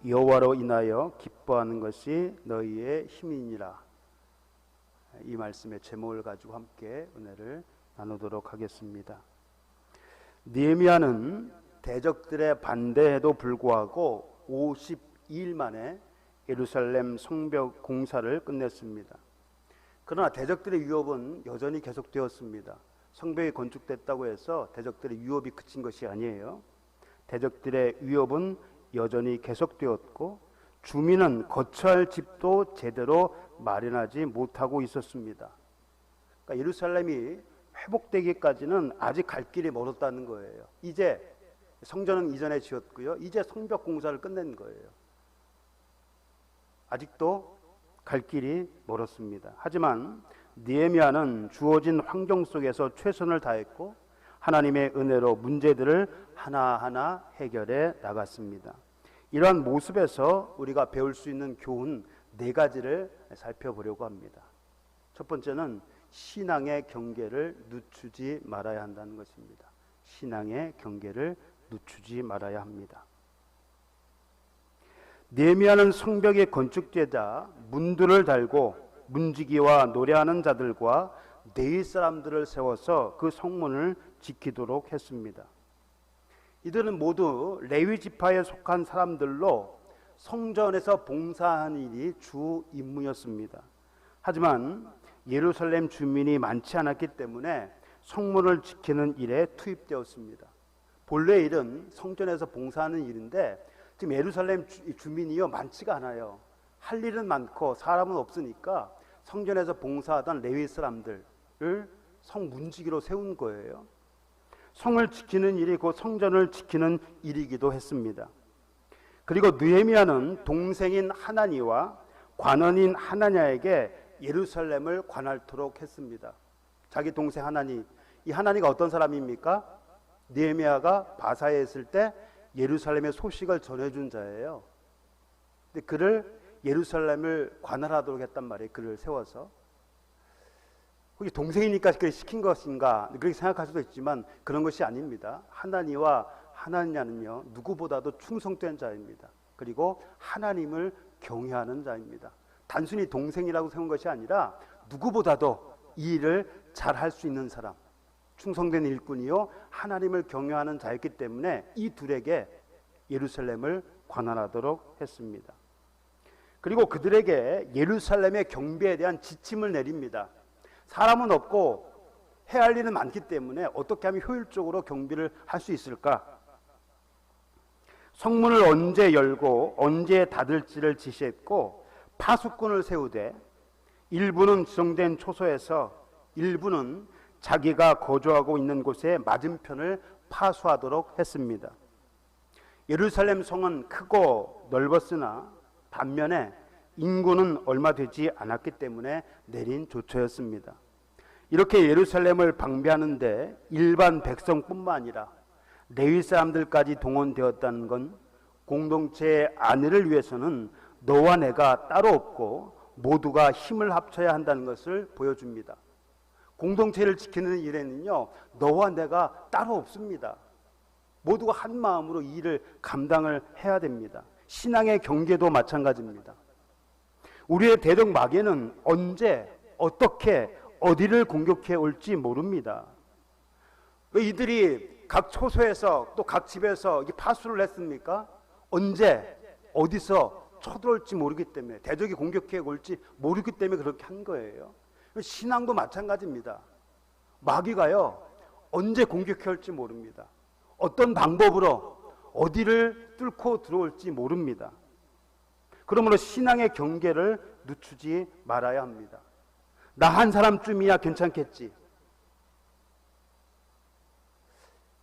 여호와로 인하여 기뻐하는 것이 너희의 힘이니라. 이 말씀의 제목을 가지고 함께 은혜를 나누도록 하겠습니다. 느헤미야는 대적들의 반대에도 불구하고 52일 만에 예루살렘 성벽 공사를 끝냈습니다. 그러나 대적들의 위협은 여전히 계속되었습니다. 성벽이 건축됐다고 해서 대적들의 위협이 그친 것이 아니에요. 대적들의 위협은 여전히 계속되었고 주민은 거처할 집도 제대로 마련하지 못하고 있었습니다. 그러니까 예루살렘이 회복되기까지는 아직 갈 길이 멀었다는 거예요. 이제 성전은 이전에 지었고요. 이제 성벽 공사를 끝낸 거예요. 아직도 갈 길이 멀었습니다. 하지만 느헤미야는 주어진 환경 속에서 최선을 다했고 하나님의 은혜로 문제들을 하나하나 해결해 나갔습니다. 이러한 모습에서 우리가 배울 수 있는 교훈 4가지를 살펴보려고 합니다. 첫 번째는 신앙의 경계를 늦추지 말아야 한다는 것입니다. 신앙의 경계를 늦추지 말아야 합니다. 느헤미야는 성벽이 건축되자 문들을 달고 문지기와 노래하는 자들과 네일 사람들을 세워서 그 성문을 지키도록 했습니다. 이들은 모두 레위 지파에 속한 사람들로 성전에서 봉사한 일이 주 임무였습니다. 하지만 예루살렘 주민이 많지 않았기 때문에 성문을 지키는 일에 투입되었습니다. 본래 일은 성전에서 봉사하는 일인데 지금 예루살렘 주민이요 많지가 않아요. 할 일은 많고 사람은 없으니까 성전에서 봉사하던 레위 사람들을 성문지기로 세운 거예요. 성을 지키는 일이 곧 성전을 지키는 일이기도 했습니다. 그리고 느헤미야는 동생인 하나니와 관원인 하나냐에게 예루살렘을 관할토록 했습니다. 자기 동생 하나니, 이 하나니가 어떤 사람입니까? 느헤미야가 바사에 있을 때 예루살렘의 소식을 전해준 자예요. 근데 그를 예루살렘을 관할하도록 했단 말이에요. 그를 세워서. 혹시 동생이니까 그렇게 시킨 것인가 그렇게 생각할 수도 있지만 그런 것이 아닙니다. 하나니와 하나냐는요 누구보다도 충성된 자입니다. 그리고 하나님을 경외하는 자입니다. 단순히 동생이라고 세운 것이 아니라 누구보다도 이 일을 잘 할 수 있는 사람, 충성된 일꾼이요 하나님을 경외하는 자였기 때문에 이 둘에게 예루살렘을 관할하도록 했습니다. 그리고 그들에게 예루살렘의 경비에 대한 지침을 내립니다. 사람은 없고 해야 할 일은 많기 때문에 어떻게 하면 효율적으로 경비를 할 수 있을까? 성문을 언제 열고 언제 닫을지를 지시했고 파수꾼을 세우되 일부는 지정된 초소에서 일부는 자기가 거주하고 있는 곳의 맞은편을 파수하도록 했습니다. 예루살렘 성은 크고 넓었으나 반면에 인구는 얼마 되지 않았기 때문에 내린 조처였습니다. 이렇게 예루살렘을 방비하는데 일반 백성뿐만 아니라 레위 사람들까지 동원되었다는 건 공동체의 안위를 위해서는 너와 내가 따로 없고 모두가 힘을 합쳐야 한다는 것을 보여줍니다. 공동체를 지키는 일에는요 너와 내가 따로 없습니다. 모두가 한 마음으로 이 일을 감당을 해야 됩니다. 신앙의 경계도 마찬가지입니다. 우리의 대적 마귀는 언제 어떻게 어디를 공격해 올지 모릅니다. 왜 이들이 각 초소에서 또 각 집에서 파수를 했습니까? 언제 어디서 쳐들어올지 모르기 때문에 대적이 공격해 올지 모르기 때문에 그렇게 한 거예요. 신앙도 마찬가지입니다. 마귀가요 언제 공격해 올지 모릅니다. 어떤 방법으로 어디를 뚫고 들어올지 모릅니다. 그러므로 신앙의 경계를 늦추지 말아야 합니다. 나 한 사람쯤이야 괜찮겠지.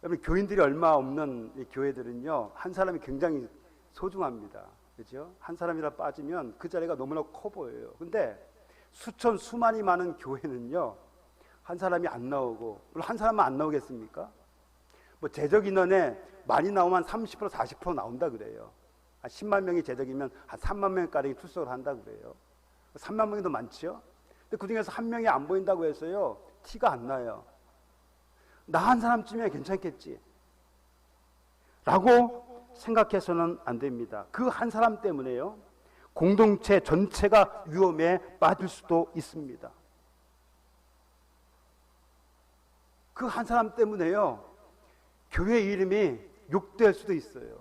여러분 교인들이 얼마 없는 이 교회들은요 한 사람이 굉장히 소중합니다. 그렇죠? 한 사람이라 빠지면 그 자리가 너무나 커 보여요. 근데 수천 수만이 많은 교회는요 한 사람이 안 나오고 한 사람만 안 나오겠습니까? 뭐 재적 인원에 많이 나오면 30% 40% 나온다 그래요. 한 10만 명이 재적이면 한 3만 명가량이 출석을 한다 그래요. 3만 명이 더 많지요? 근데 그 중에서 한 명이 안 보인다고 해서요 티가 안 나요. 나 한 사람쯤이야 괜찮겠지 라고 생각해서는 안 됩니다. 그 한 사람 때문에요, 공동체 전체가 위험에 빠질 수도 있습니다. 그 한 사람 때문에요, 교회 이름이 욕될 수도 있어요.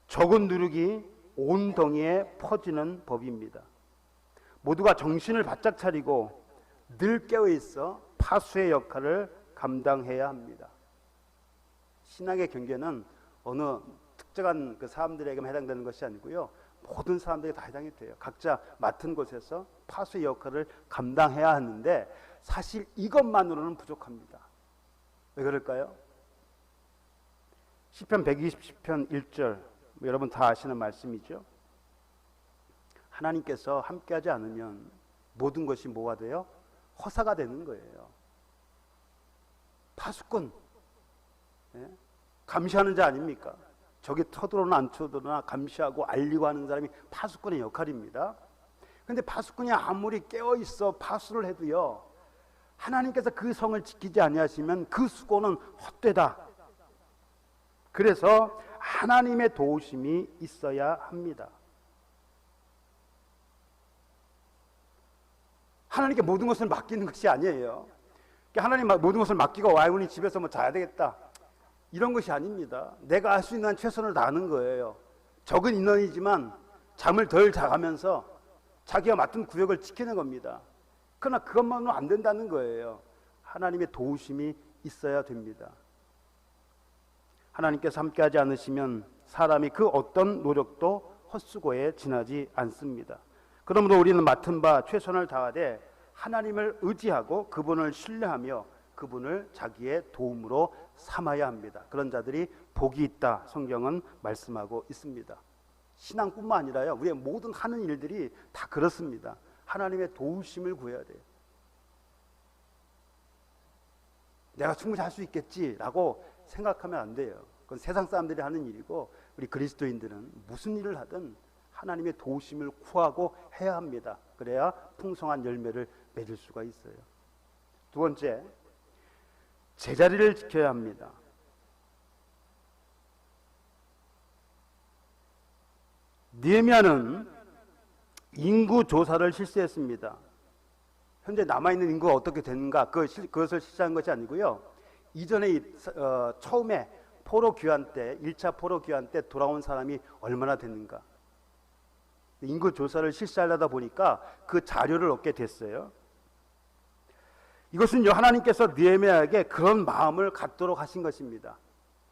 적은 누룩이 온 덩이에 퍼지는 법입니다. 모두가 정신을 바짝 차리고 늘 깨어있어 파수의 역할을 감당해야 합니다. 신앙의 경계는 어느 특정한 그 사람들에게만 해당되는 것이 아니고요, 모든 사람들에게 다 해당이 돼요. 각자 맡은 곳에서 파수의 역할을 감당해야 하는데 사실 이것만으로는 부족합니다. 왜 그럴까요? 시편 120편 1절, 여러분 다 아시는 말씀이죠. 하나님께서 함께하지 않으면 모든 것이 뭐가 돼요? 허사가 되는 거예요. 파수꾼, 감시하는 자 아닙니까? 저기 터들어오나 안 터들어오나 감시하고 알리고 하는 사람이 파수꾼의 역할입니다. 그런데 파수꾼이 아무리 깨어있어 파수를 해도요, 하나님께서 그 성을 지키지 아니하시면 그 수고는 헛되다. 그래서 하나님의 도우심이 있어야 합니다. 하나님께 모든 것을 맡기는 것이 아니에요. 하나님 모든 것을 맡기고 와이분이 집에서 뭐 자야 되겠다, 이런 것이 아닙니다. 내가 할 수 있는 최선을 다하는 거예요. 적은 인원이지만 잠을 덜 자가면서 자기가 맡은 구역을 지키는 겁니다. 그러나 그것만으로 안 된다는 거예요. 하나님의 도우심이 있어야 됩니다. 하나님께서 함께하지 않으시면 사람이 그 어떤 노력도 헛수고에 지나지 않습니다. 그러므로 우리는 맡은 바 최선을 다하되 하나님을 의지하고 그분을 신뢰하며 그분을 자기의 도움으로 삼아야 합니다. 그런 자들이 복이 있다, 성경은 말씀하고 있습니다. 신앙뿐만 아니라요, 우리의 모든 하는 일들이 다 그렇습니다. 하나님의 도우심을 구해야 돼요. 내가 충분히 할 수 있겠지라고 생각하면 안 돼요. 그건 세상 사람들이 하는 일이고, 우리 그리스도인들은 무슨 일을 하든 하나님의 도우심을 구하고 해야 합니다. 그래야 풍성한 열매를 맺을 수가 있어요. 두 번째, 제자리를 지켜야 합니다. 느헤미야는 인구 조사를 실시했습니다. 현재 남아있는 인구가 어떻게 되는가, 그것을 실시한 것이 아니고요, 이전에 처음에 포로 귀환 때, 1차 포로 귀환 때 돌아온 사람이 얼마나 됐는가, 인구 조사를 실시하려다 보니까 그 자료를 얻게 됐어요. 이것은요, 하나님께서 느헤미야에게 그런 마음을 갖도록 하신 것입니다.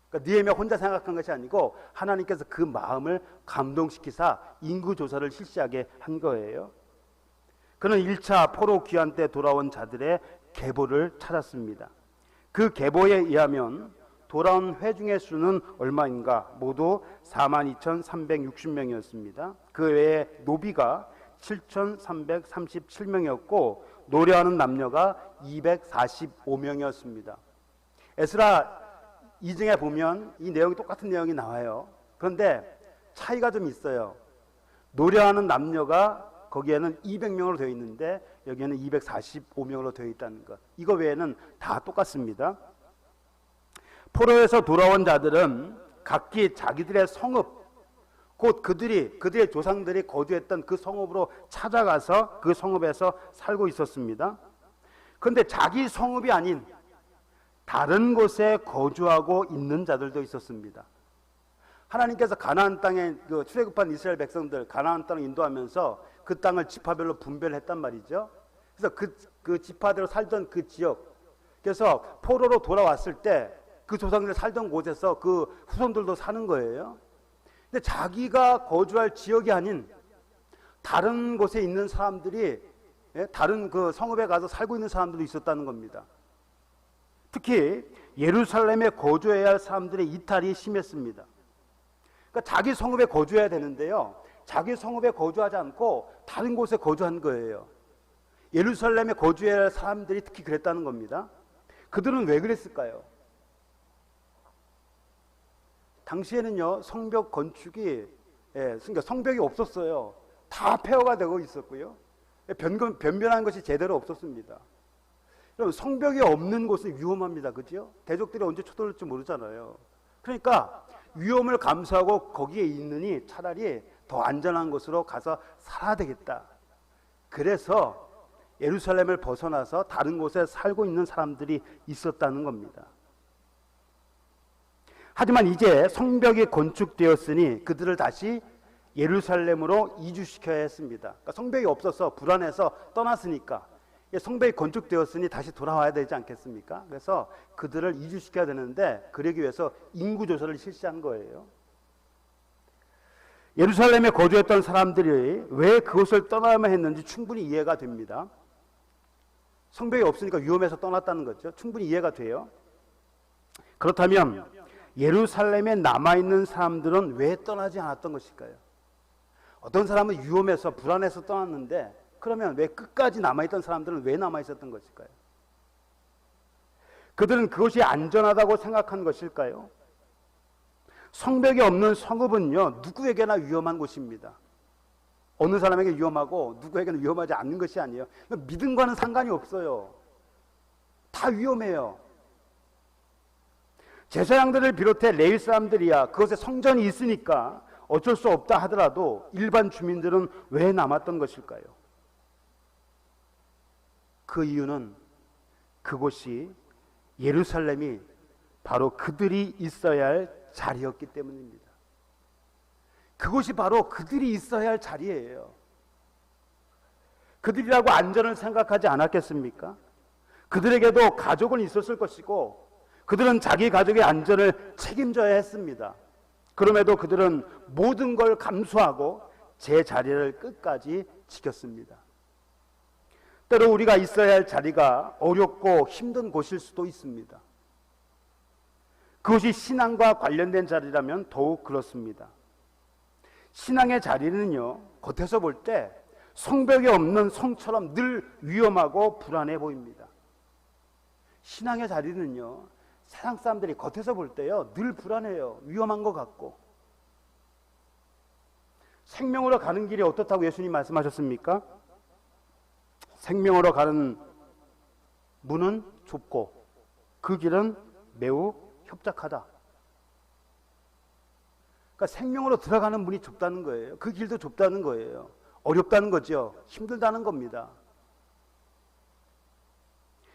그러니까 느헤미야 혼자 생각한 것이 아니고 하나님께서 그 마음을 감동시키사 인구 조사를 실시하게 한 거예요. 그는 1차 포로 귀환 때 돌아온 자들의 계보를 찾았습니다. 그 계보에 의하면 돌아온 회중의 수는 얼마인가? 모두 42,360명이었습니다. 그 외에 노비가 7,337명이었고 노래하는 남녀가 245명이었습니다. 에스라 2장에 보면 이 내용이 똑같은 내용이 나와요. 그런데 차이가 좀 있어요. 노래하는 남녀가 거기에는 200명으로 되어 있는데 여기에는 245명으로 되어 있다는 것. 이거 외에는 다 똑같습니다. 포로에서 돌아온 자들은 각기 자기들의 성읍, 곧 그들의 조상들이 거주했던 그 성읍으로 찾아가서 그 성읍에서 살고 있었습니다. 그런데 자기 성읍이 아닌 다른 곳에 거주하고 있는 자들도 있었습니다. 하나님께서 가나안 땅에 출애굽한 이스라엘 백성들 가나안 땅을 인도하면서 그 땅을 지파별로 분별했단 말이죠. 그래서 그 지파대로 살던 그 지역, 그래서 포로로 돌아왔을 때 그 조상들이 살던 곳에서 그 후손들도 사는 거예요. 근데 자기가 거주할 지역이 아닌 다른 곳에 있는 사람들이, 다른 그 성읍에 가서 살고 있는 사람들도 있었다는 겁니다. 특히 예루살렘에 거주해야 할 사람들의 이탈이 심했습니다. 그러니까 자기 성읍에 거주해야 되는데요, 자기 성읍에 거주하지 않고 다른 곳에 거주한 거예요. 예루살렘에 거주해야 할 사람들이 특히 그랬다는 겁니다. 그들은 왜 그랬을까요? 당시에는요, 성벽 건축이, 그러니까 성벽이 없었어요. 다 폐허가 되고 있었고요, 변변한 것이 제대로 없었습니다. 여러분, 성벽이 없는 곳은 위험합니다. 그죠? 대적들이 언제 쳐들어올지 모르잖아요. 그러니까 위험을 감수하고 거기에 있느니 차라리 더 안전한 곳으로 가서 살아야 되겠다. 그래서 예루살렘을 벗어나서 다른 곳에 살고 있는 사람들이 있었다는 겁니다. 하지만 이제 성벽이 건축되었으니 그들을 다시 예루살렘으로 이주시켜야 했습니다. 그러니까 성벽이 없어서 불안해서 떠났으니까 성벽이 건축되었으니 다시 돌아와야 되지 않겠습니까? 그래서 그들을 이주시켜야 되는데 그러기 위해서 인구조사를 실시한 거예요. 예루살렘에 거주했던 사람들이 왜 그곳을 떠나야만 했는지 충분히 이해가 됩니다. 성벽이 없으니까 위험해서 떠났다는 거죠. 충분히 이해가 돼요. 그렇다면 예루살렘에 남아있는 사람들은 왜 떠나지 않았던 것일까요? 어떤 사람은 위험해서 불안해서 떠났는데 그러면 왜 끝까지 남아있던 사람들은 왜 남아있었던 것일까요? 그들은 그것이 안전하다고 생각한 것일까요? 성벽이 없는 성읍은요, 누구에게나 위험한 곳입니다. 어느 사람에게 위험하고 누구에게는 위험하지 않는 것이 아니에요. 믿음과는 상관이 없어요. 다 위험해요. 제사장들을 비롯해 레위 사람들이야 그것에 성전이 있으니까 어쩔 수 없다 하더라도 일반 주민들은 왜 남았던 것일까요? 그 이유는 그곳이 예루살렘이 바로 그들이 있어야 할 자리였기 때문입니다. 그곳이 바로 그들이 있어야 할 자리예요. 그들이라고 안전을 생각하지 않았겠습니까? 그들에게도 가족은 있었을 것이고 그들은 자기 가족의 안전을 책임져야 했습니다. 그럼에도 그들은 모든 걸 감수하고 제 자리를 끝까지 지켰습니다. 때로 우리가 있어야 할 자리가 어렵고 힘든 곳일 수도 있습니다. 그것이 신앙과 관련된 자리라면 더욱 그렇습니다. 신앙의 자리는요, 겉에서 볼 때 성벽이 없는 성처럼 늘 위험하고 불안해 보입니다. 신앙의 자리는요, 세상 사람들이 겉에서 볼 때요, 늘 불안해요. 위험한 것 같고. 생명으로 가는 길이 어떻다고 예수님 말씀하셨습니까? 생명으로 가는 문은 좁고 그 길은 매우 협착하다. 그러니까 생명으로 들어가는 문이 좁다는 거예요. 그 길도 좁다는 거예요. 어렵다는 거죠. 힘들다는 겁니다.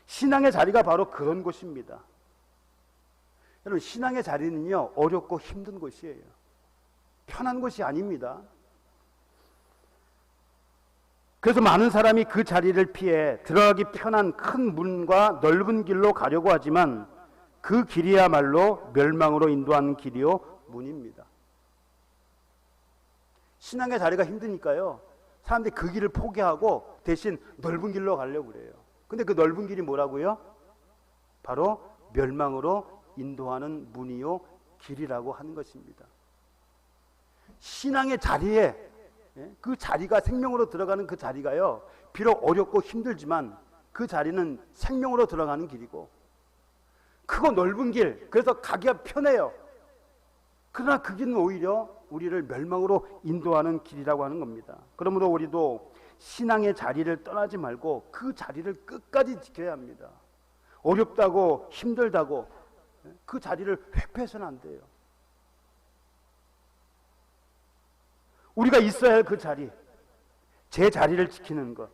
신앙의 자리가 바로 그런 곳입니다. 여러분, 신앙의 자리는요, 어렵고 힘든 곳이에요. 편한 곳이 아닙니다. 그래서 많은 사람이 그 자리를 피해 들어가기 편한 큰 문과 넓은 길로 가려고 하지만 그 길이야말로 멸망으로 인도하는 길이요, 문입니다. 신앙의 자리가 힘드니까요, 사람들이 그 길을 포기하고 대신 넓은 길로 가려고 그래요. 근데 그 넓은 길이 뭐라고요? 바로 멸망으로 인도하는 문이요, 길이라고 하는 것입니다. 신앙의 자리에, 그 자리가 생명으로 들어가는 그 자리가요, 비록 어렵고 힘들지만 그 자리는 생명으로 들어가는 길이고 크고 넓은 길, 그래서 가기가 편해요. 그러나 그 길은 오히려 우리를 멸망으로 인도하는 길이라고 하는 겁니다. 그러므로 우리도 신앙의 자리를 떠나지 말고 그 자리를 끝까지 지켜야 합니다. 어렵다고 힘들다고 그 자리를 회피해서는 안 돼요. 우리가 있어야 할 그 자리, 제 자리를 지키는 것,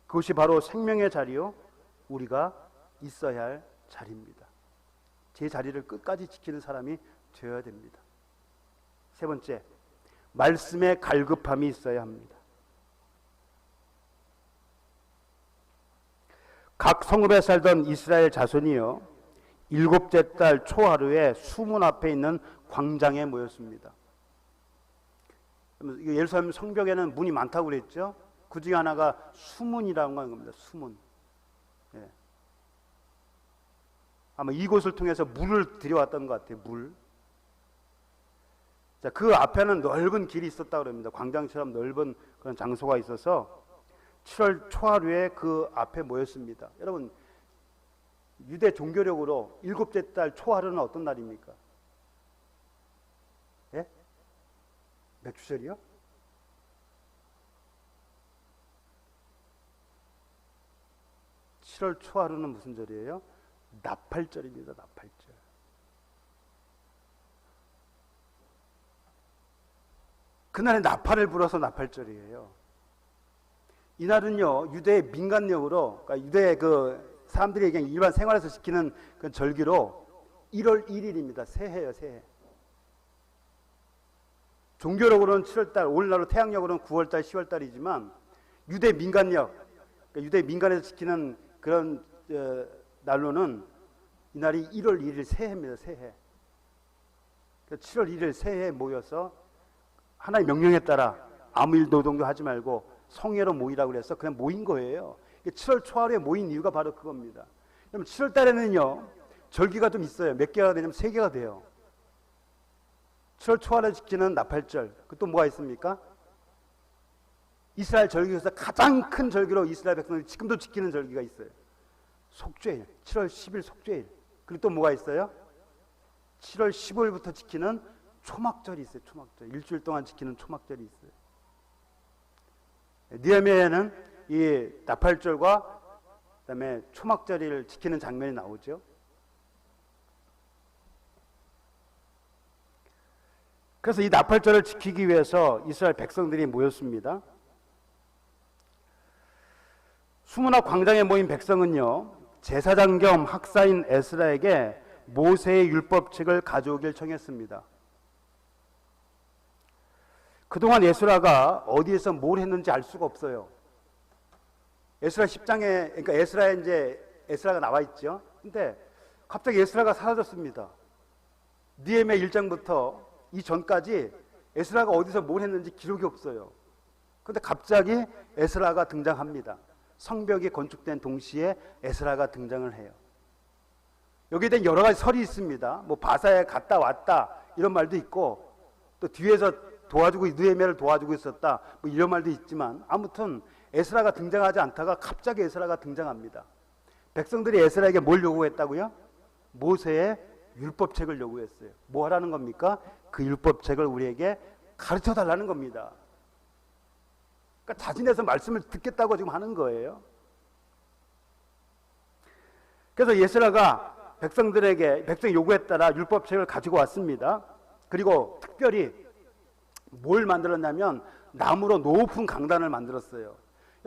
그것이 바로 생명의 자리요, 우리가 있어야 할 자리입니다. 제 자리를 끝까지 지키는 사람이 되어야 됩니다. 세 번째, 말씀의 갈급함이 있어야 합니다. 각 성읍에 살던 이스라엘 자손이요, 일곱째 달 초하루에 수문 앞에 있는 광장에 모였습니다. 예루살렘 성벽에는 문이 많다고 그랬죠. 그 중에 하나가 수문이라고 하는 겁니다. 수문. 예. 아마 이곳을 통해서 물을 들여왔던 것 같아요. 물. 자, 그 앞에는 넓은 길이 있었다고 합니다. 광장처럼 넓은 그런 장소가 있어서 7월 초하루에 그 앞에 모였습니다. 여러분, 유대 종교력으로 일곱째 달 초하루는 어떤 날입니까? 예? 몇 주절이요? (7월) 초하루는 무슨 절이에요? 나팔절입니다. 나팔절. 그날에 나팔을 불어서 나팔절이에요. 이날은요, 유대의 민간령으로, 그러니까 유대의 그 사람들이 그냥 일반 생활에서 지키는 그 절기로 1월 1일입니다. 새해예요, 새해. 종교력으로는 7월달, 오늘날로 태양력으로는 9월달, 10월달이지만 유대 민간력, 그러니까 유대 민간에서 지키는 그런 날로는 이날이 1월 1일 새해입니다. 새해. 7월 1일 새해에 모여서 하나의 명령에 따라 아무 일 노동도 하지 말고 성회로 모이라고 그래서 그냥 모인 거예요. 7월 초하루에 모인 이유가 바로 그겁니다. 그럼 7월 달에는요, 절기가 좀 있어요. 몇 개가 되냐면 3개가 돼요. 7월 초하루에 지키는 나팔절. 그 또 뭐가 있습니까? 이스라엘 절기 중에서 가장 큰 절기로 이스라엘 백성들이 지금도 지키는 절기가 있어요. 속죄일. 7월 10일 속죄일. 그리고 또 뭐가 있어요? 7월 15일부터 지키는 초막절이 있어요. 초막절. 일주일 동안 지키는 초막절이 있어요. 느헤미야에는 이 나팔절과 그다음에 초막절을 지키는 장면이 나오죠. 그래서 이 나팔절을 지키기 위해서 이스라엘 백성들이 모였습니다. 수문화 광장에 모인 백성은요, 제사장 겸 학사인 에스라에게 모세의 율법책을 가져오길 청했습니다. 그동안 에스라가 어디에서 뭘 했는지 알 수가 없어요. 에스라 10장에, 그러니까 에스라에 이제 에스라가 나와 있죠. 근데 갑자기 에스라가 사라졌습니다. 느헤미야 1장부터 이 전까지 에스라가 어디서 뭘 했는지 기록이 없어요. 근데 갑자기 에스라가 등장합니다. 성벽이 건축된 동시에 에스라가 등장을 해요. 여기에 대한 여러 가지 설이 있습니다. 뭐 바사에 갔다 왔다 이런 말도 있고, 또 뒤에서 도와주고 느헤미야를 도와주고 있었다 뭐 이런 말도 있지만, 아무튼 에스라가 등장하지 않다가 갑자기 에스라가 등장합니다. 백성들이 에스라에게 뭘 요구했다고요? 모세의 율법책을 요구했어요. 뭐 하라는 겁니까? 그 율법책을 우리에게 가르쳐 달라는 겁니다. 그러니까 자진해서 말씀을 듣겠다고 지금 하는 거예요. 그래서 에스라가 백성 요구에 따라 율법책을 가지고 왔습니다. 그리고 특별히 뭘 만들었냐면 나무로 높은 강단을 만들었어요.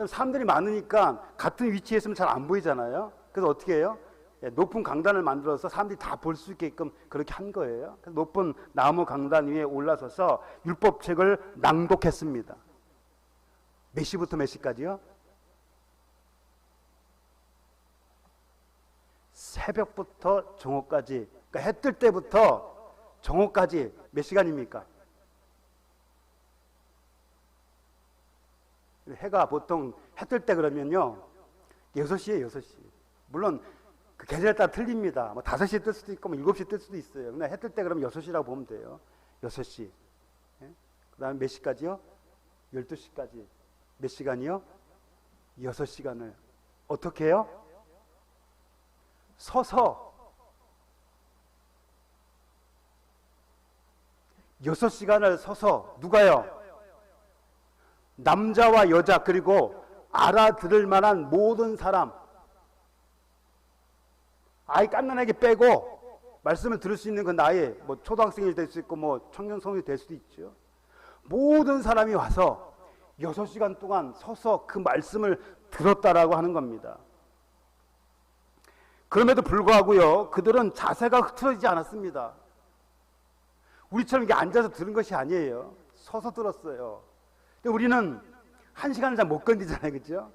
사람들이 많으니까 같은 위치에 있으면 잘 안 보이잖아요. 그래서 어떻게 해요? 높은 강단을 만들어서 사람들이 다 볼 수 있게끔 그렇게 한 거예요. 그래서 높은 나무 강단 위에 올라서서 율법책을 낭독했습니다. 몇 시부터 몇 시까지요? 새벽부터 정오까지, 그러니까 해 뜰 때부터 정오까지 몇 시간입니까? 해가 보통 해 뜰 때 그러면요 6시에 6시. 물론 그 계절에 따라 틀립니다. 뭐 5시에 뜰 수도 있고 뭐 7시에 뜰 수도 있어요. 근데 해 뜰 때 그러면 6시라고 보면 돼요. 6시. 예? 그 다음에 몇 시까지요? 12시까지. 몇 시간이요? 6시간을. 어떻게 해요? 서서 6시간을 서서. 누가요? 남자와 여자 그리고 알아들을 만한 모든 사람, 아이 깐난하게 빼고 말씀을 들을 수 있는 그 나이, 뭐 초등학생이 될 수 있고 뭐 청년성이 될 수도 있죠. 모든 사람이 와서 6시간 동안 서서 그 말씀을 들었다라고 하는 겁니다. 그럼에도 불구하고요, 그들은 자세가 흐트러지지 않았습니다. 우리처럼 이게 앉아서 들은 것이 아니에요. 서서 들었어요. 근데 우리는 1시간을 잘 못 견디잖아요. 그죠?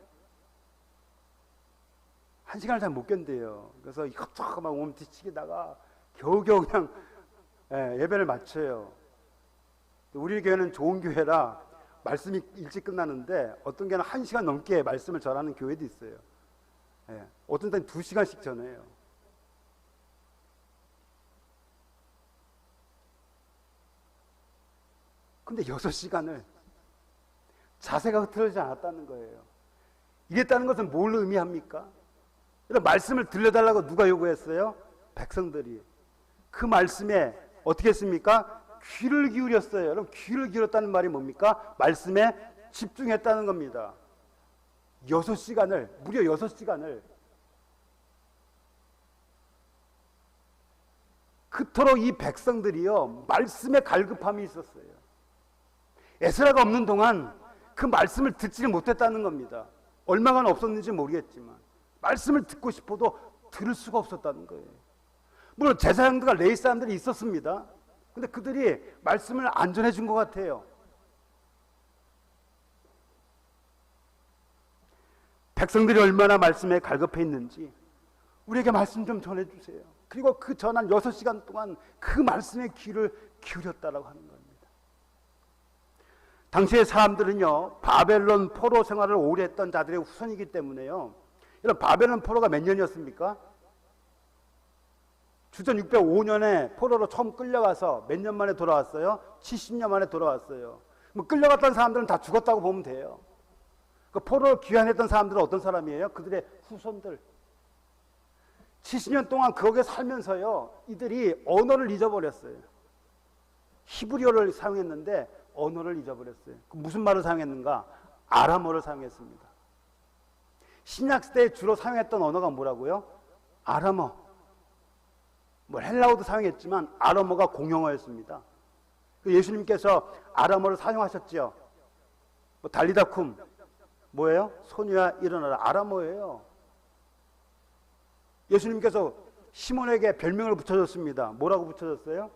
1시간을 잘 못 견뎌요. 그래서 이것저것 막 몸뒤치기다가 겨우겨우 그냥 예배를 마쳐요. 우리 교회는 좋은 교회라 말씀이 일찍 끝나는데 어떤 교회는 1시간 넘게 말씀을 전하는 교회도 있어요. 어떤 때는 2시간씩 전해요. 근데 6시간을 자세가 흐트러지지 않았다는 거예요. 이랬다는 것은 뭘 의미합니까? 이런 말씀을 들려달라고 누가 요구했어요? 백성들이. 그 말씀에 어떻게 했습니까? 귀를 기울였어요. 여러분, 귀를 기울였다는 말이 뭡니까? 말씀에 집중했다는 겁니다. 6시간을, 무려 6시간을 그토록 이 백성들이요 말씀에 갈급함이 있었어요. 에스라가 없는 동안 그 말씀을 듣지를 못했다는 겁니다. 얼마간 없었는지 모르겠지만 말씀을 듣고 싶어도 들을 수가 없었다는 거예요. 물론 제사장들과 레위 사람들이 있었습니다. 근데 그들이 말씀을 안 전해준 것 같아요. 백성들이 얼마나 말씀에 갈급해 있는지 우리에게 말씀 좀 전해주세요. 그리고 그 전한 6시간 동안 그 말씀에 귀를 기울였다라고 하는 겁니다. 당시의 사람들은요, 바벨론 포로 생활을 오래 했던 자들의 후손이기 때문에요. 여러분, 바벨론 포로가 몇 년이었습니까? 주전 605년에 포로로 처음 끌려가서 몇 년 만에 돌아왔어요? 70년 만에 돌아왔어요. 뭐 끌려갔던 사람들은 다 죽었다고 보면 돼요. 그 포로를 귀환했던 사람들은 어떤 사람이에요? 그들의 후손들. 70년 동안 거기에 살면서요, 이들이 언어를 잊어버렸어요. 히브리어를 사용했는데 언어를 잊어버렸어요. 무슨 말을 사용했는가? 아람어를 사용했습니다. 신약시대에 주로 사용했던 언어가 뭐라고요? 아람어. 뭐 헬라어도 사용했지만 아람어가 공용어였습니다. 예수님께서 아람어를 사용하셨죠. 뭐 달리다쿰 뭐예요? 소녀야 일어나라, 아람어예요. 예수님께서 시몬에게 별명을 붙여줬습니다. 뭐라고 붙여줬어요?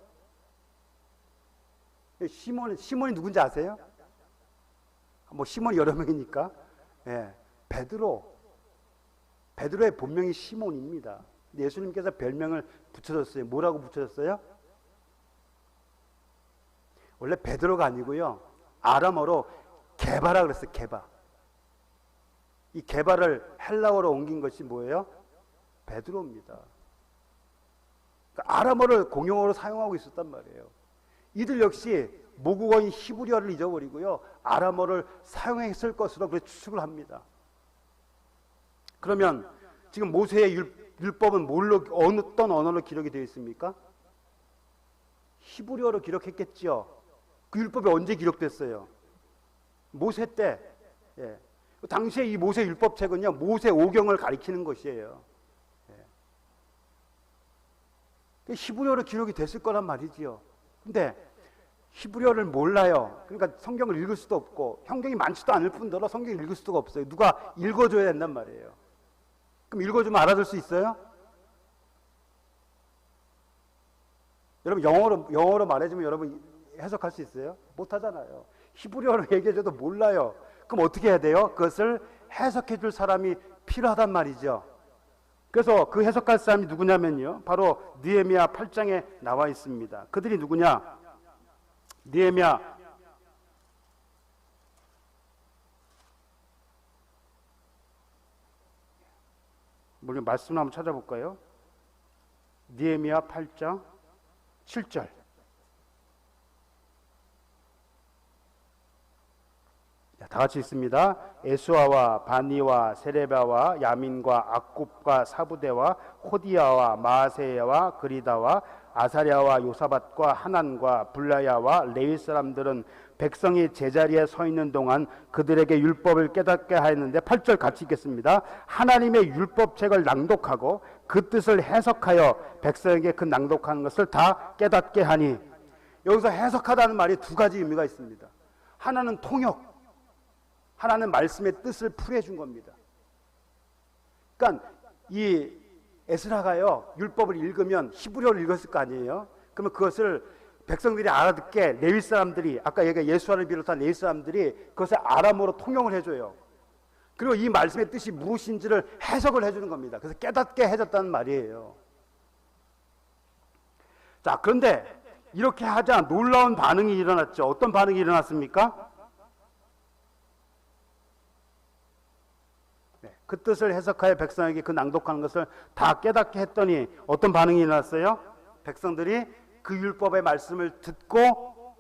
시몬이 누군지 아세요? 뭐 시몬이 여러 명이니까. 예, 베드로의 본명이 시몬입니다. 예수님께서 별명을 붙여줬어요. 뭐라고 붙여줬어요? 원래 베드로가 아니고요, 아람어로 게바라 그랬어요. 게바. 이 게바를 헬라어로 옮긴 것이 뭐예요? 베드로입니다. 그러니까 아람어를 공용어로 사용하고 있었단 말이에요. 이들 역시 모국어인 히브리어를 잊어버리고요, 아람어를 사용했을 것으로 그렇게 추측을 합니다. 그러면 지금 모세의 율법은 어떤 언어로 기록이 되어 있습니까? 히브리어로 기록했겠죠. 그 율법이 언제 기록됐어요? 모세 때. 예. 당시에 이 모세 율법책은요, 모세 오경을 가리키는 것이에요. 예. 히브리어로 기록이 됐을 거란 말이지요. 근데 히브리어를 몰라요. 그러니까 성경을 읽을 수도 없고, 성경이 많지도 않을 뿐더러 성경을 읽을 수도 없어요. 누가 읽어줘야 된단 말이에요. 그럼 읽어주면 알아들 수 있어요? 여러분, 영어로 말해주면 여러분 해석할 수 있어요? 못하잖아요. 히브리어로 얘기해줘도 몰라요. 그럼 어떻게 해야 돼요? 그것을 해석해줄 사람이 필요하단 말이죠. 그래서 그 해석할 사람이 누구냐면요, 바로 느헤미야 8장에 나와 있습니다. 그들이 누구냐? 느헤미야 물론 말씀 한번 찾아볼까요? 느헤미야 8장 7절. 다 같이 있습니다. 에스와와 바니와 세레바와 야민과 악굽과 사부대와 호디야와 마아세야와 그리다와 아사랴와 요사밧과 하난과 블라야와 레위 사람들은 백성이 제자리에 서 있는 동안 그들에게 율법을 깨닫게 하였는데, 8절 같이 읽겠습니다. 하나님의 율법책을 낭독하고 그 뜻을 해석하여 백성에게 그 낭독하는 것을 다 깨닫게 하니. 여기서 해석하다는 말이 두 가지 의미가 있습니다. 하나는 통역, 하나는 말씀의 뜻을 풀이해 준 겁니다. 그러니까 이 에스라가요, 율법을 읽으면 히브리어를 읽었을 거 아니에요. 그러면 그것을 백성들이 알아듣게 레위 사람들이, 아까 얘가 예수아를 비롯한 레위 사람들이 그것을 아람어로 통용을 해줘요. 그리고 이 말씀의 뜻이 무엇인지를 해석을 해주는 겁니다. 그래서 깨닫게 해줬다는 말이에요. 자, 그런데 이렇게 하자 놀라운 반응이 일어났죠. 어떤 반응이 일어났습니까? 그 뜻을 해석하여 백성에게 그 낭독하는 것을 다 깨닫게 했더니 어떤 반응이 일어났어요? 백성들이 그 율법의 말씀을 듣고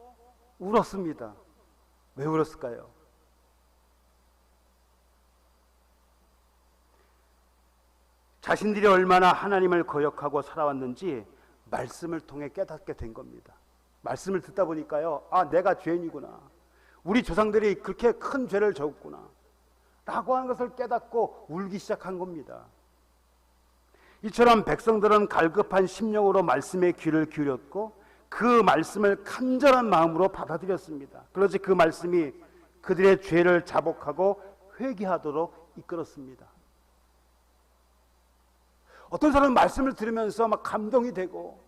울었습니다. 왜 울었을까요? 자신들이 얼마나 하나님을 거역하고 살아왔는지 말씀을 통해 깨닫게 된 겁니다. 말씀을 듣다 보니까요, 아, 내가 죄인이구나, 우리 조상들이 그렇게 큰 죄를 졌구나 라고 하는 것을 깨닫고 울기 시작한 겁니다. 이처럼 백성들은 갈급한 심령으로 말씀에 귀를 기울였고 그 말씀을 간절한 마음으로 받아들였습니다. 그래서 그 말씀이 그들의 죄를 자복하고 회개하도록 이끌었습니다. 어떤 사람은 말씀을 들으면서 막 감동이 되고,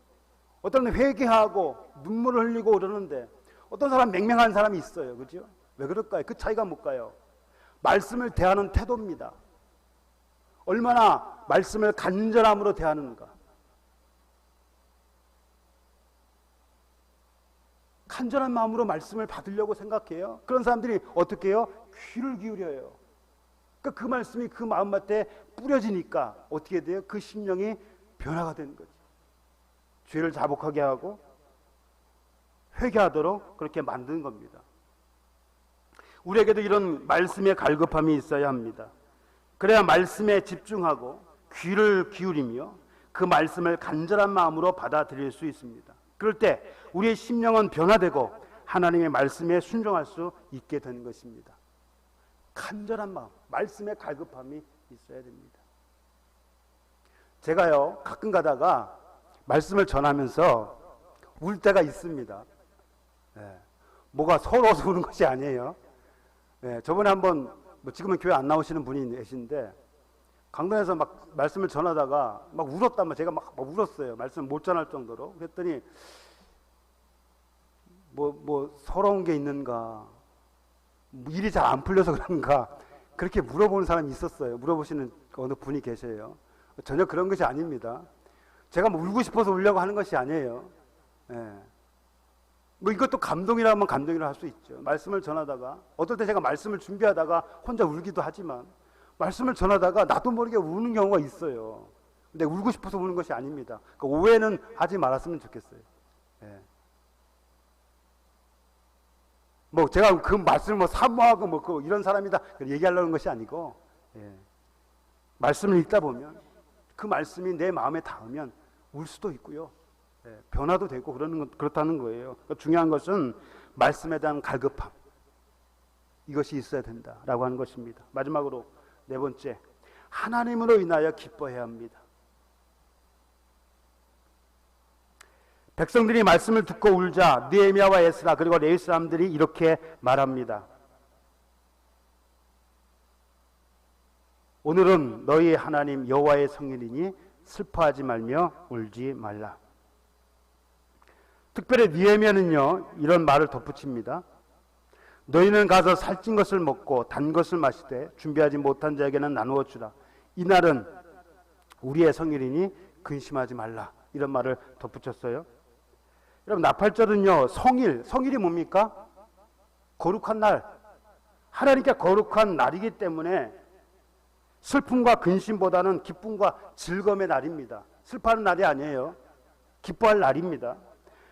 어떤 사람은 회개하고 눈물을 흘리고 그러는데, 어떤 사람은 맹맹한 사람이 있어요. 그죠? 왜 그럴까요? 그 차이가 뭘까요? 말씀을 대하는 태도입니다. 얼마나 말씀을 간절함으로 대하는가. 간절한 마음으로 말씀을 받으려고 생각해요. 그런 사람들이 어떻게 해요? 귀를 기울여요. 그러니까 그 말씀이 그 마음밭에 뿌려지니까 어떻게 돼요? 그 심령이 변화가 되는 거죠. 죄를 자복하게 하고 회개하도록 그렇게 만드는 겁니다. 우리에게도 이런 말씀의 갈급함이 있어야 합니다. 그래야 말씀에 집중하고 귀를 기울이며 그 말씀을 간절한 마음으로 받아들일 수 있습니다. 그럴 때 우리의 심령은 변화되고 하나님의 말씀에 순종할 수 있게 되는 것입니다. 간절한 마음, 말씀의 갈급함이 있어야 됩니다. 제가요, 가끔 가다가 말씀을 전하면서 울 때가 있습니다. 뭐가 서러워서 우는 것이 아니에요. 저번에 한번 지금은 교회 안 나오시는 분이 계신데 강단에서 막 말씀을 전하다가 막 울었다면 제가 막 울었어요. 말씀 못 전할 정도로. 그랬더니 뭐 서러운 게 있는가, 일이 잘 안 풀려서 그런가, 그렇게 물어보는 사람이 있었어요. 물어보시는 어느 분이 계세요. 전혀 그런 것이 아닙니다. 제가 뭐 울고 싶어서 울려고 하는 것이 아니에요. 뭐 이것도 감동이라면 감동이라 할 수 있죠. 말씀을 전하다가, 어떨 때 제가 말씀을 준비하다가 혼자 울기도 하지만 말씀을 전하다가 나도 모르게 우는 경우가 있어요. 근데 울고 싶어서 우는 것이 아닙니다. 그 오해는 하지 말았으면 좋겠어요. 뭐 제가 그 말씀을 뭐 사모하고 뭐 이런 사람이다 얘기하려는 것이 아니고, 말씀을 읽다 보면 그 말씀이 내 마음에 닿으면 울 수도 있고요. 변화도 되고 그렇다는 거예요. 그러니까 중요한 것은 말씀에 대한 갈급함, 이것이 있어야 된다라고 하는 것입니다. 마지막으로 네 번째, 하나님으로 인하여 기뻐해야 합니다. 백성들이 말씀을 듣고 울자 느헤미야와 에스라 그리고 레위 사람들이 이렇게 말합니다. 오늘은 너희 하나님 여호와의 성일이니 슬퍼하지 말며 울지 말라. 특별히 느헤미야는요, 이런 말을 덧붙입니다. 너희는 가서 살찐 것을 먹고 단 것을 마시되 준비하지 못한 자에게는 나누어 주라. 이날은 우리의 성일이니 근심하지 말라. 이런 말을 덧붙였어요. 여러분, 나팔절은요, 성일이 뭡니까? 거룩한 날, 하나님께 거룩한 날이기 때문에 슬픔과 근심보다는 기쁨과 즐거움의 날입니다. 슬퍼하는 날이 아니에요. 기뻐할 날입니다.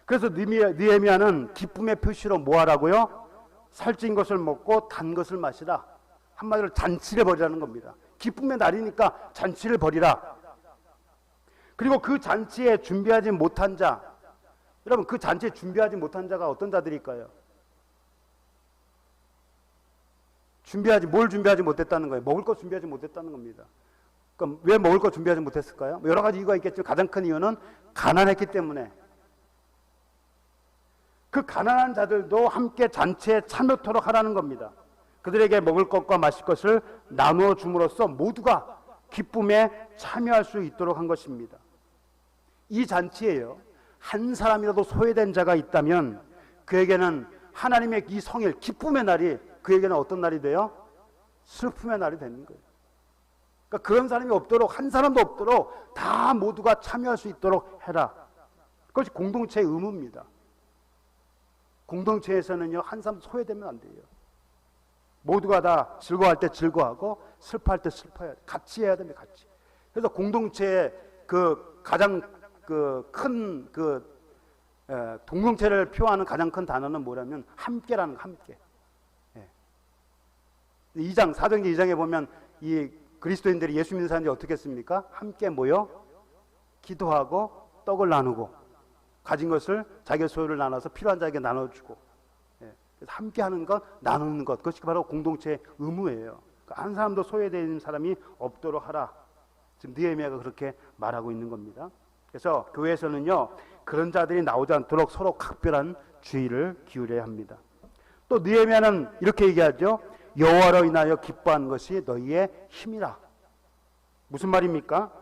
그래서 느헤미야는 기쁨의 표시로 뭐 하라고요? 살찐 것을 먹고 단 것을 마시라. 한마디로 잔치를 벌이라는 겁니다. 기쁨의 날이니까 잔치를 벌이라. 그리고 그 잔치에 준비하지 못한 자, 여러분, 그 잔치에 준비하지 못한 자가 어떤 자들일까요? 뭘 준비하지 못했다는 거예요? 먹을 거 준비하지 못했다는 겁니다. 그럼 왜 먹을 거 준비하지 못했을까요? 여러 가지 이유가 있겠지만 가장 큰 이유는 가난했기 때문에. 그 가난한 자들도 함께 잔치에 참여토록 하라는 겁니다. 그들에게 먹을 것과 마실 것을 나누어 줌으로써 모두가 기쁨에 참여할 수 있도록 한 것입니다. 이 잔치에요, 한 사람이라도 소외된 자가 있다면 그에게는 하나님의 이 성일, 기쁨의 날이 그에게는 어떤 날이 돼요? 슬픔의 날이 되는 거예요. 그러니까 그런 사람이 없도록, 한 사람도 없도록 다 모두가 참여할 수 있도록 해라. 그것이 공동체의 의무입니다. 공동체에서는요, 한 사람 소외되면 안 돼요. 모두가 다 즐거워할 때 즐거워하고 슬퍼할 때 슬퍼해야 돼. 같이 해야 됩니다. 같이. 그래서 공동체의 가장 큰 공동체를 표하는 가장 큰 단어는 뭐냐면 함께라는 거, 함께. 2장, 사도행전 2장에 보면 이 그리스도인들이 예수 믿는 사람들이 어떻게 했습니까? 함께 모여 기도하고 떡을 나누고 가진 것을 자기의 소유를 나눠서 필요한 자에게 나눠주고, 그래서 함께 하는 것, 나누는 것, 그것이 바로 공동체의 의무예요. 한 사람도 소외되는 사람이 없도록 하라. 지금 느헤미야가 그렇게 말하고 있는 겁니다. 그래서 교회에서는요, 그런 자들이 나오지 않도록 서로 각별한 주의를 기울여야 합니다. 또 느헤미야는 이렇게 얘기하죠. 여호와로 인하여 기뻐하는 것이 너희의 힘이라. 무슨 말입니까?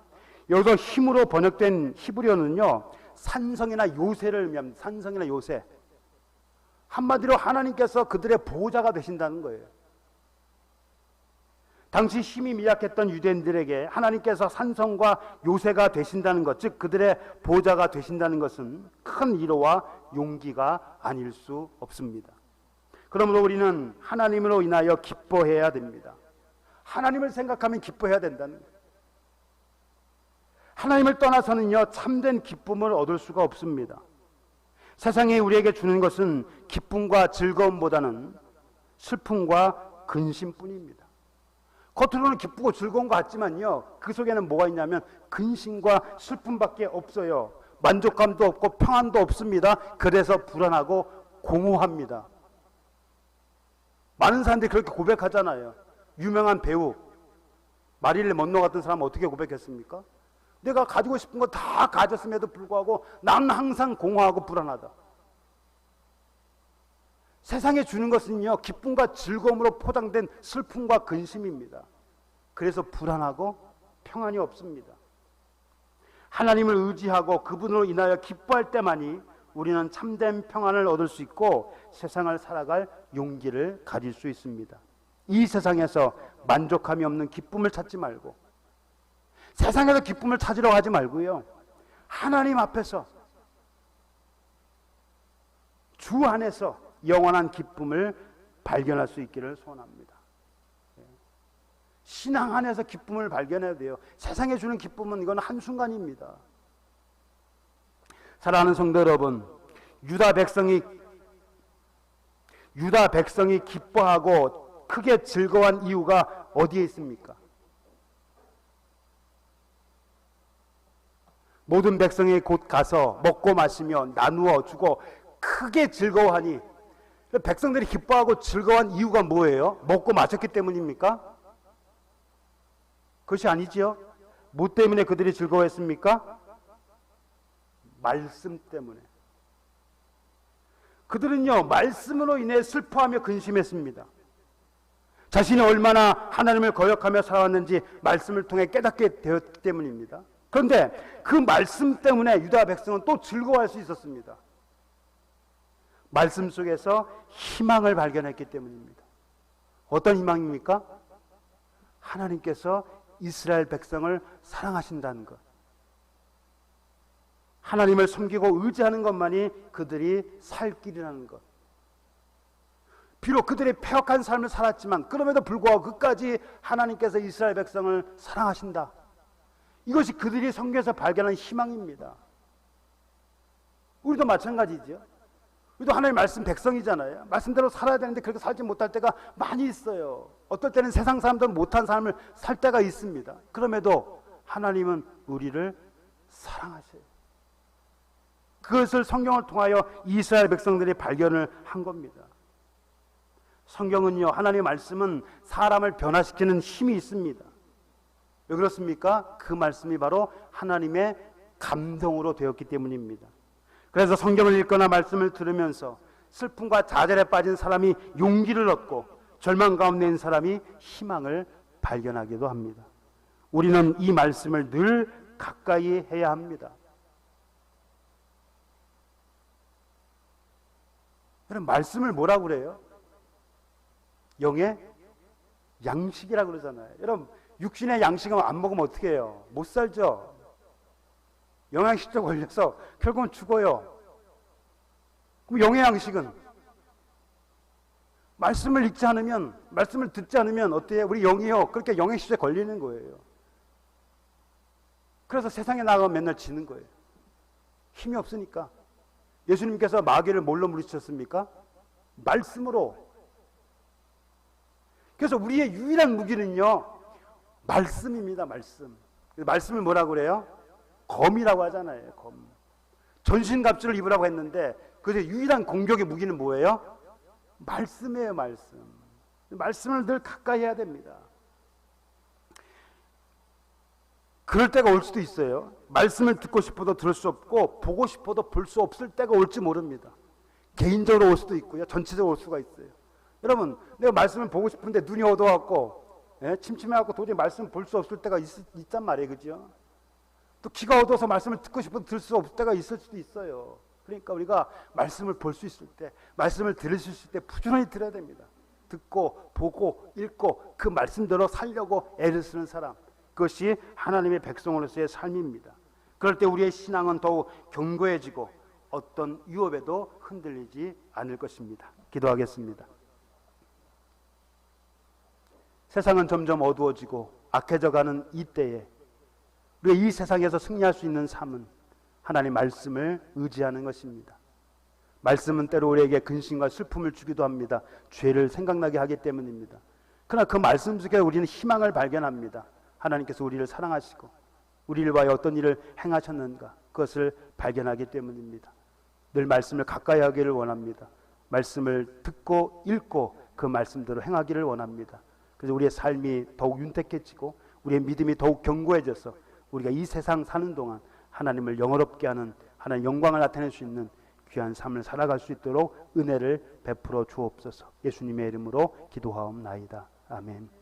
여기서 힘으로 번역된 히브리어는요, 산성이나 요새를 의미합니다. 산성이나 요새. 한마디로 하나님께서 그들의 보호자가 되신다는 거예요. 당시 힘이 미약했던 유대인들에게 하나님께서 산성과 요새가 되신다는 것, 즉 그들의 보호자가 되신다는 것은 큰 위로와 용기가 아닐 수 없습니다. 그러므로 우리는 하나님으로 인하여 기뻐해야 됩니다. 하나님을 생각하면 기뻐해야 된다는 거예요. 하나님을 떠나서는요, 참된 기쁨을 얻을 수가 없습니다. 세상이 우리에게 주는 것은 기쁨과 즐거움보다는 슬픔과 근심뿐입니다. 겉으로는 기쁘고 즐거운 것 같지만요, 그 속에는 뭐가 있냐면 근심과 슬픔밖에 없어요. 만족감도 없고 평안도 없습니다. 그래서 불안하고 공허합니다. 많은 사람들이 그렇게 고백하잖아요. 유명한 배우 마릴린 먼로 같은 사람은 어떻게 고백했습니까? 내가 가지고 싶은 거 다 가졌음에도 불구하고 나는 항상 공허하고 불안하다. 세상에 주는 것은요, 기쁨과 즐거움으로 포장된 슬픔과 근심입니다. 그래서 불안하고 평안이 없습니다. 하나님을 의지하고 그분으로 인하여 기뻐할 때만이 우리는 참된 평안을 얻을 수 있고 세상을 살아갈 용기를 가질 수 있습니다. 이 세상에서 만족함이 없는 기쁨을 찾지 말고, 세상에서 기쁨을 찾으러 가지 말고요, 하나님 앞에서 주 안에서 영원한 기쁨을 발견할 수 있기를 소원합니다. 신앙 안에서 기쁨을 발견해야 돼요. 세상에 주는 기쁨은 이건 한순간입니다. 사랑하는 성도 여러분, 유다 백성이 기뻐하고 크게 즐거워한 이유가 어디에 있습니까? 모든 백성이 곧 가서 먹고 마시며 나누어 주고 크게 즐거워하니, 백성들이 기뻐하고 즐거워한 이유가 뭐예요? 먹고 마셨기 때문입니까? 그것이 아니지요. 뭐 때문에 그들이 즐거워했습니까? 말씀 때문에. 그들은요, 말씀으로 인해 슬퍼하며 근심했습니다. 자신이 얼마나 하나님을 거역하며 살아왔는지 말씀을 통해 깨닫게 되었기 때문입니다. 그런데 그 말씀 때문에 유다 백성은 또 즐거워할 수 있었습니다. 말씀 속에서 희망을 발견했기 때문입니다. 어떤 희망입니까? 하나님께서 이스라엘 백성을 사랑하신다는 것. 하나님을 섬기고 의지하는 것만이 그들이 살 길이라는 것. 비록 그들이 패역한 삶을 살았지만 그럼에도 불구하고 끝까지 하나님께서 이스라엘 백성을 사랑하신다. 이것이 그들이 성경에서 발견한 희망입니다. 우리도 마찬가지죠. 우리도 하나님의 말씀 백성이잖아요. 말씀대로 살아야 되는데 그렇게 살지 못할 때가 많이 있어요. 어떨 때는 세상 사람들은 못한 삶을 살 때가 있습니다. 그럼에도 하나님은 우리를 사랑하세요. 그것을 성경을 통하여 이스라엘 백성들이 발견을 한 겁니다. 성경은요, 하나님의 말씀은 사람을 변화시키는 힘이 있습니다. 왜 그렇습니까? 그 말씀이 바로 하나님의 감동으로 되었기 때문입니다. 그래서 성경을 읽거나 말씀을 들으면서 슬픔과 좌절에 빠진 사람이 용기를 얻고 절망 가운데 있는 사람이 희망을 발견하기도 합니다. 우리는 이 말씀을 늘 가까이 해야 합니다. 여러분, 말씀을 뭐라고 그래요? 영의 양식이라고 그러잖아요. 여러분, 육신의 양식은 안 먹으면 어떻게 해요? 못 살죠. 영양실조 걸려서 결국은 죽어요. 그럼 영의 양식은 말씀을 읽지 않으면, 말씀을 듣지 않으면 어때요? 우리 영이요, 그렇게 영양실조에 걸리는 거예요. 그래서 세상에 나가면 맨날 지는 거예요. 힘이 없으니까. 예수님께서 마귀를 뭘로 물리치셨습니까? 말씀으로. 그래서 우리의 유일한 무기는요, 말씀입니다. 말씀. 말씀을 뭐라고 그래요? 검이라고 하잖아요. 검. 전신갑주를 입으라고 했는데 그래서 유일한 공격의 무기는 뭐예요? 말씀이에요. 말씀. 말씀을 늘 가까이 해야 됩니다. 그럴 때가 올 수도 있어요. 말씀을 듣고 싶어도 들을 수 없고 보고 싶어도 볼 수 없을 때가 올지 모릅니다. 개인적으로 올 수도 있고요. 전체적으로 올 수가 있어요. 여러분, 내가 말씀을 보고 싶은데 눈이 어두워갖고 침침해갖고 도저히 말씀을 볼 수 없을 때가 있단 말이에요. 그죠? 또 귀가 어두워서 말씀을 듣고 싶어도 들을 수 없을 때가 있을 수도 있어요. 그러니까 우리가 말씀을 볼 수 있을 때, 말씀을 들을 수 있을 때 부지런히 들어야 됩니다. 듣고 보고 읽고 그 말씀대로 살려고 애를 쓰는 사람, 그것이 하나님의 백성으로서의 삶입니다. 그럴 때 우리의 신앙은 더욱 견고해지고 어떤 유업에도 흔들리지 않을 것입니다. 기도하겠습니다. 세상은 점점 어두워지고 악해져가는 이 때에 우리가 이 세상에서 승리할 수 있는 삶은 하나님 말씀을 의지하는 것입니다. 말씀은 때로 우리에게 근심과 슬픔을 주기도 합니다. 죄를 생각나게 하기 때문입니다. 그러나 그 말씀 속에 우리는 희망을 발견합니다. 하나님께서 우리를 사랑하시고 우리를 위하여 어떤 일을 행하셨는가, 그것을 발견하기 때문입니다. 늘 말씀을 가까이 하기를 원합니다. 말씀을 듣고 읽고 그 말씀대로 행하기를 원합니다. 그래서 우리의 삶이 더욱 윤택해지고 우리의 믿음이 더욱 견고해져서 우리가 이 세상 사는 동안 하나님을 영화롭게 하는, 하나님의 영광을 나타낼 수 있는 귀한 삶을 살아갈 수 있도록 은혜를 베풀어 주옵소서. 예수님의 이름으로 기도하옵나이다. 아멘.